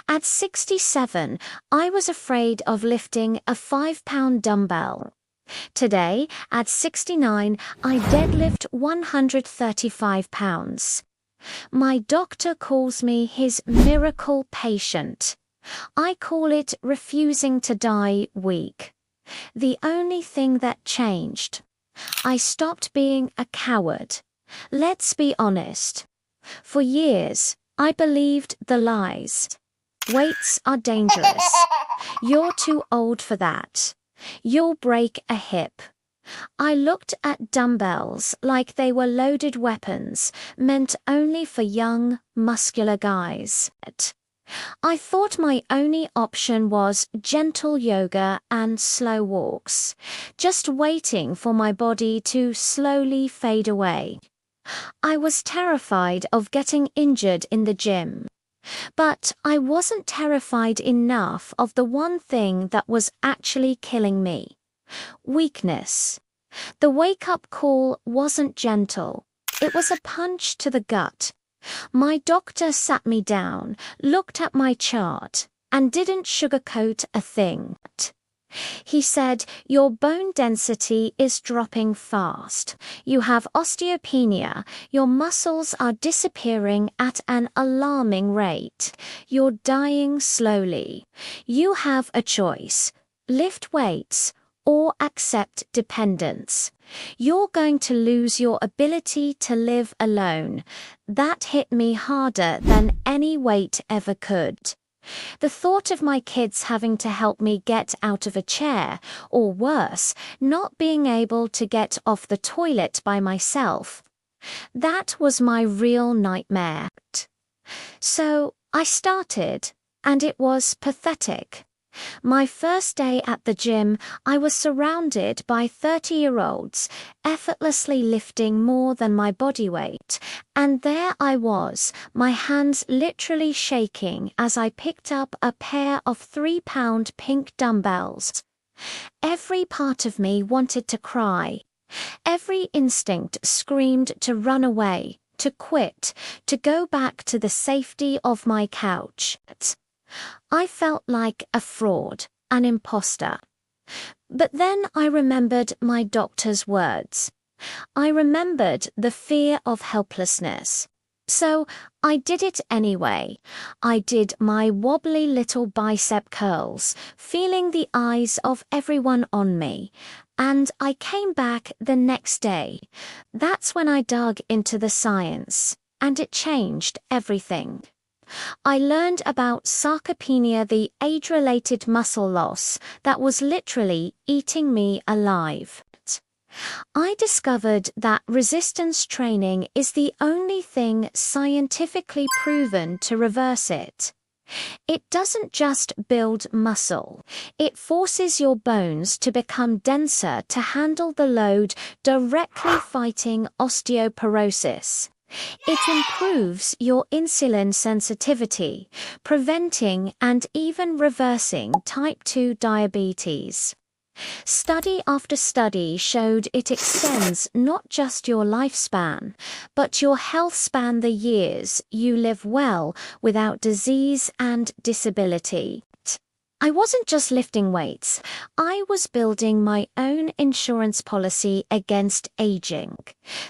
At 67, I was afraid of lifting a 5-pound dumbbell. Today, at 69, I deadlift 135 pounds. My doctor calls me his miracle patient. I call it refusing to die weak. The only thing that changed. I stopped being a coward. Let's be honest. For years, I believed the lies. Weights are dangerous. You're too old for that. You'll break a hip. I looked at dumbbells like they were loaded weapons meant only for young, muscular guys. I thought my only option was gentle yoga and slow walks, just waiting for my body to slowly fade away. I was terrified of getting injured in the gym. But I wasn't terrified enough of the one thing that was actually killing me: weakness. The wake-up call wasn't gentle. It was a punch to the gut. My doctor sat me down, looked at my chart, and didn't sugarcoat a thing. He said, "Your bone density is dropping fast. You have osteopenia. Your muscles are disappearing at an alarming rate. You're dying slowly. You have a choice: lift weights or accept dependence. You're going to lose your ability to live alone." That hit me harder than any weight ever could. The thought of my kids having to help me get out of a chair, or worse, not being able to get off the toilet by myself, that was my real nightmare. So I started, and it was pathetic. My first day at the gym, I was surrounded by 30-year-olds, effortlessly lifting more than my body weight, and there I was, my hands literally shaking as I picked up a pair of 3-pound pink dumbbells. Every part of me wanted to cry. Every instinct screamed to run away, to quit, to go back to the safety of my couch. I felt like a fraud, an imposter. But then I remembered my doctor's words. I remembered the fear of helplessness. So I did it anyway. I did my wobbly little bicep curls, feeling the eyes of everyone on me. And I came back the next day. That's when I dug into the science, and it changed everything. I learned about sarcopenia, the age-related muscle loss that was literally eating me alive. I discovered that resistance training is the only thing scientifically proven to reverse it. It doesn't just build muscle, it forces your bones to become denser to handle the load, directly fighting osteoporosis. It improves your insulin sensitivity, preventing and even reversing type 2 diabetes. Study after study showed it extends not just your lifespan, but your health span, the years you live well without disease and disability. I wasn't just lifting weights, I was building my own insurance policy against aging.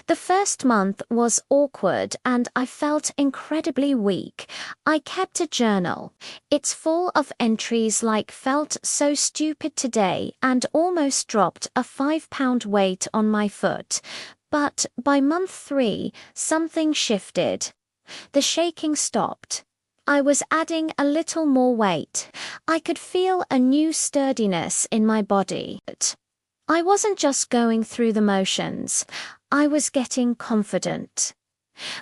The first month was awkward and I felt incredibly weak. I kept a journal. It's full of entries like "felt so stupid today" and "almost dropped a 5-pound weight on my foot." But by month 3, something shifted. The shaking stopped. I was adding a little more weight. I could feel a new sturdiness in my body. I wasn't just going through the motions. I was getting confident.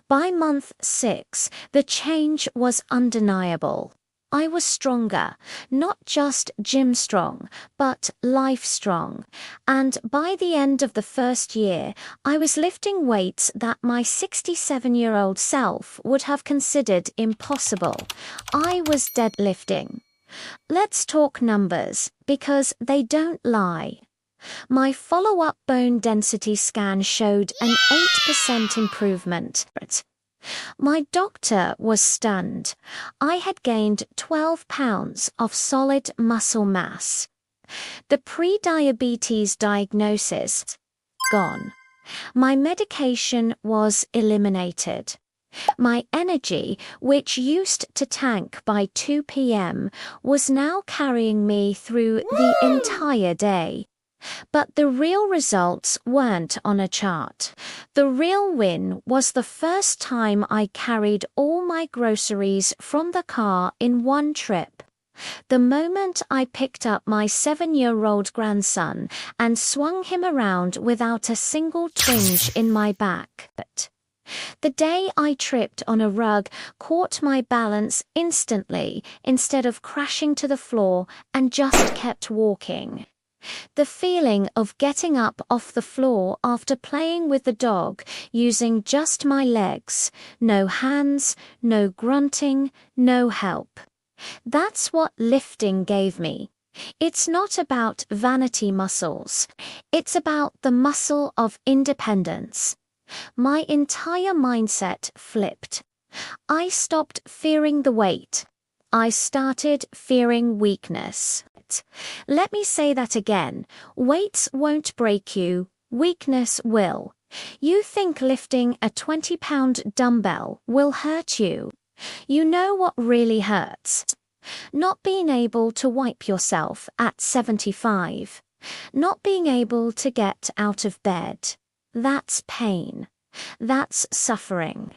By month 6, the change was undeniable. I was stronger, not just gym strong, but life strong. And by the end of the first year, I was lifting weights that my 67-year-old self would have considered impossible. I was deadlifting. Let's talk numbers, because they don't lie. My follow-up bone density scan showed an 8% improvement. My doctor was stunned. I had gained 12 pounds of solid muscle mass. The pre-diabetes diagnosis, gone. My medication was eliminated. My energy, which used to tank by 2 p.m., was now carrying me through the entire day. But the real results weren't on a chart. The real win was the first time I carried all my groceries from the car in one trip. The moment I picked up my 7-year-old grandson and swung him around without a single twinge in my back. The day I tripped on a rug, caught my balance instantly instead of crashing to the floor, and just kept walking. The feeling of getting up off the floor after playing with the dog, using just my legs, no hands, no grunting, no help. That's what lifting gave me. It's not about vanity muscles. It's about the muscle of independence. My entire mindset flipped. I stopped fearing the weight. I started fearing weakness. Let me say that again. Weights won't break you. Weakness will. You think lifting a 20-pound dumbbell will hurt you. You know what really hurts? Not being able to wipe yourself at 75. Not being able to get out of bed. That's pain. That's suffering.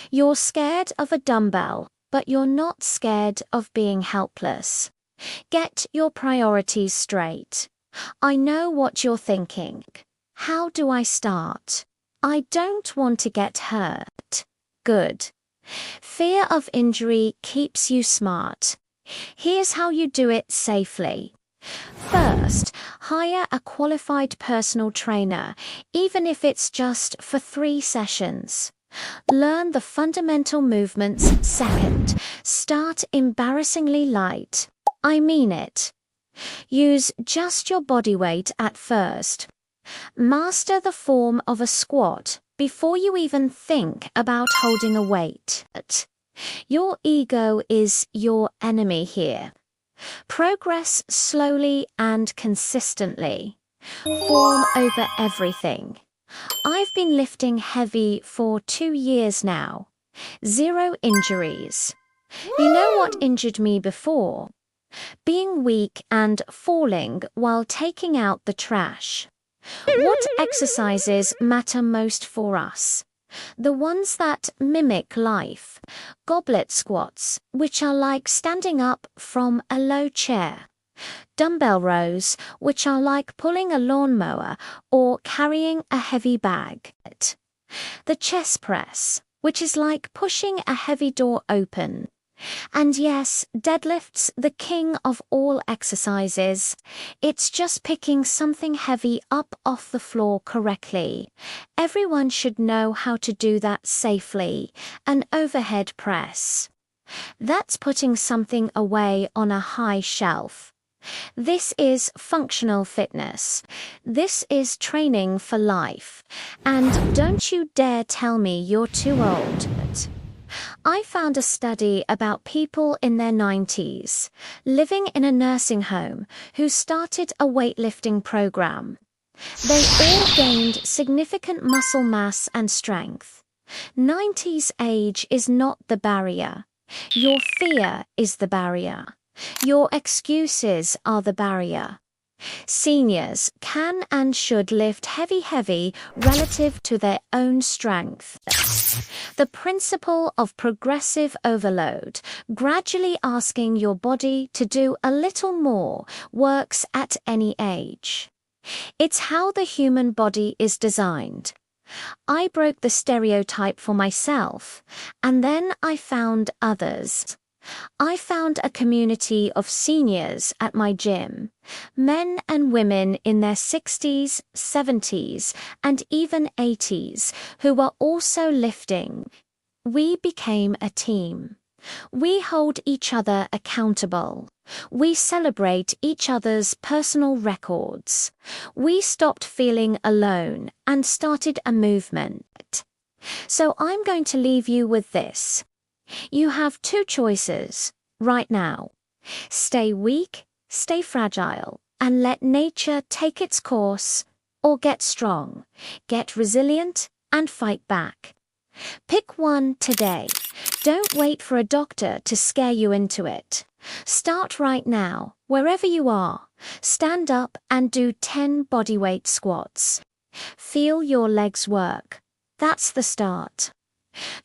You're scared of a dumbbell, but you're not scared of being helpless. Get your priorities straight. I know what you're thinking. How do I start? I don't want to get hurt. Good. Fear of injury keeps you smart. Here's how you do it safely. First, hire a qualified personal trainer, even if it's just for 3 sessions. Learn the fundamental movements second. Start embarrassingly light. I mean it. Use just your body weight at first. Master the form of a squat before you even think about holding a weight. Your ego is your enemy here. Progress slowly and consistently. Form over everything. I've been lifting heavy for 2 years now. 0 injuries. You know what injured me before? Being weak and falling while taking out the trash. What exercises matter most for us? The ones that mimic life. Goblet squats, which are like standing up from a low chair. Dumbbell rows, which are like pulling a lawnmower or carrying a heavy bag. The chest press, which is like pushing a heavy door open. And yes, deadlift's the king of all exercises. It's just picking something heavy up off the floor correctly. Everyone should know how to do that safely. An overhead press. That's putting something away on a high shelf. This is functional fitness. This is training for life. And don't you dare tell me you're too old. I found a study about people in their 90s, living in a nursing home, who started a weightlifting program. They all gained significant muscle mass and strength. 90s age is not the barrier. Your fear is the barrier. Your excuses are the barrier. Seniors can and should lift heavy relative to their own strength. The principle of progressive overload, gradually asking your body to do a little more, works at any age. It's how the human body is designed. I broke the stereotype for myself, and then I found others. I found a community of seniors at my gym, men and women in their 60s, 70s, and even 80s, who were also lifting. We became a team. We hold each other accountable. We celebrate each other's personal records. We stopped feeling alone and started a movement. So I'm going to leave you with this. You have two choices right now. Stay weak, stay fragile, and let nature take its course, or get strong, get resilient, and fight back. Pick one today. Don't wait for a doctor to scare you into it. Start right now, wherever you are. Stand up and do 10 bodyweight squats. Feel your legs work. That's the start.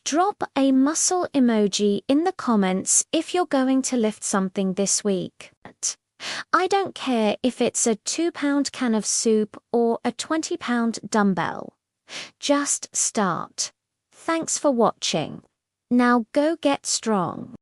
Drop a muscle emoji in the comments if you're going to lift something this week. I don't care if it's a 2-pound can of soup or a 20-pound dumbbell. Just start. Thanks for watching. Now go get strong.